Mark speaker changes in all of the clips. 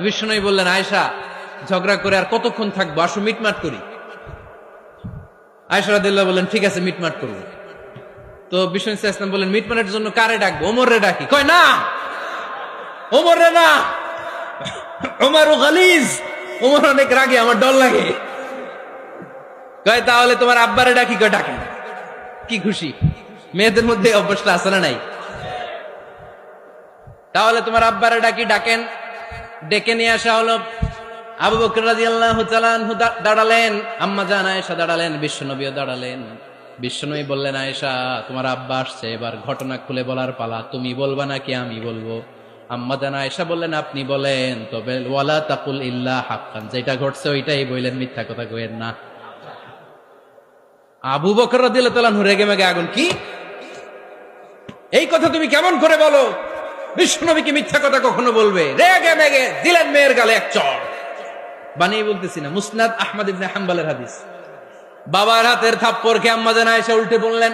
Speaker 1: বিশ্বনবী বললেন, আয়েশা ঝগড়া করে আর কতক্ষণ থাকবো, আসো মিটমাট করি। আয়েশা রাদিয়াল্লাহু বললেন, ঠিক আছে মিটমাট করবো। তো বিশ্বনবী সাল্লাল্লাহু আলাইহি ওয়াসাল্লাম বললেন, মিটমাটের জন্য কারে ডাকবো? ওমর রে ডাকি। কয় না, ওমর রে না, ওমর গালিজ, ওমর অনেক রাগে, আমার ডর লাগে। কয় তাহলে তোমার আব্বারে ডাকি। কয় ডাকেন। কি খুশি, মেয়েদের মধ্যে অভ্যাসটা আছে না নাই? তাহলে তোমার আব্বারে ডাকি, ডাকেন। ডেকে নিয়ে আসা হলো। আবু বকর রাদিয়াল্লাহু তাআলা আনহু দাঁড়ালেন, আম্মা জান আয়েশা দাঁড়ালেন, বিশ্বনবীও দাঁড়ালেন। বিশ্বনবী বললেন, আয়েশা তোমার আব্বা আসছে, এবার ঘটনা খুলে বলার পালা, তুমি বলবা নাকি আমি বলবো? আম্মা জান আয়েশা বললেন, আপনি বলেন, তবে ওয়ালা তাকুল ইল্লা হাক্কান, যেটা ঘটছে ওইটাই বললেন, মিথ্যা কথা কইেন না। আবু বকর রাদিয়াল্লাহু তাআলা আনহু রেগে মেগে আগুন। কি এই কথা তুমি কেমন করে বলো? বিশ্বনবী কি মিথ্যা কথা কখনো বলবে? রেগে মেগে দিলেন মেয়ের গালে এক চড়। বানিয়ে বলতেছি না, মুসনাদ আহমদ ইবনে হাম্বলের হাদিস। বাবার হাতের থাপ্পড় খেয়ে আম্মা জান আয়েশা উল্টে পড়লেন।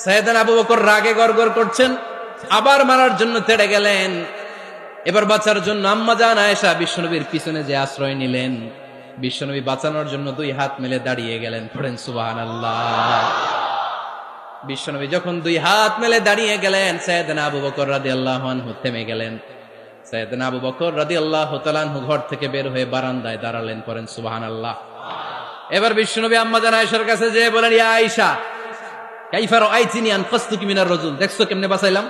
Speaker 1: সাইয়েদনা আবু বকর রাগে গড়গড় করছেন, আবার মারার জন্য তেড়ে গেলেন। এবার বাঁচার জন্য আম্মা জান আয়েশা বিশ্বনবীর পিছনে যে আশ্রয় নিলেন, বিশ্বনবী বাঁচানোর জন্য দুই হাত মেলে দাঁড়িয়ে গেলেন। পড়েন সুবহানাল্লাহ। বিশ্বনবী যখন দুই হাত মেলে দাঁড়িয়ে গেলেন, সাইয়েদনা আবু বকর রাদিয়াল্লাহু আনহু থেমে গেলেন। সাইয়েদনা আবু বকর রাদিয়াল্লাহু তাআলা আনহু ঘর থেকে বের হয়ে বারান্দায় দাঁড়ালেন। পড়েন সুবহানাল্লাহ। এবার বিশ্বনবী আম্মা জান আয়েশার কাছে যেয়ে বলেন, ইয়া আয়েশা কাইফা রাআইতিনি আনকাসতুকি মিনার রাজুল, দেখছো কেমনে বাঁচাইলাম?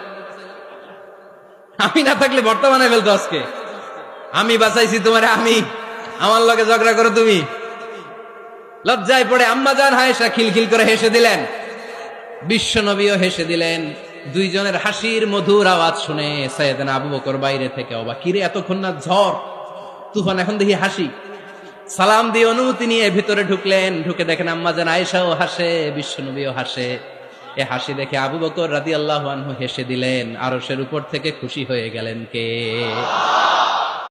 Speaker 1: আমি না থাকলে ভর্তা বানাই ফেলতো আজকে। আমি বাঁচাইছি তোমারে, আমি, আমার লগে ঝগড়া করো তুমি। লজ্জায় পড়ে আম্মা জান আয়েশা খিলখিল করে হেসে দিলেন, বিশ্বনবীও হেসে দিলেন। দুইজনের হাসির মধুর আওয়াজ শুনে সাইয়েদনা আবু বকর বাইরে থেকে অবাক, কিরে এতক্ষণ না ঝড় তুফান, এখন দেখি হাসি। সালাম দিয়ে অনুমতি নিয়ে ভিতরে ঢুকলেন। ঢুকে দেখেন আম্মা জান আয়েশাও হাসে, বিশ্বনবীও হাসে। এ হাসি দেখে আবু বকর রাদিয়াল্লাহু আনহু হেসে দিলেন। আরশের উপর থেকে খুশি হয়ে গেলেন কে?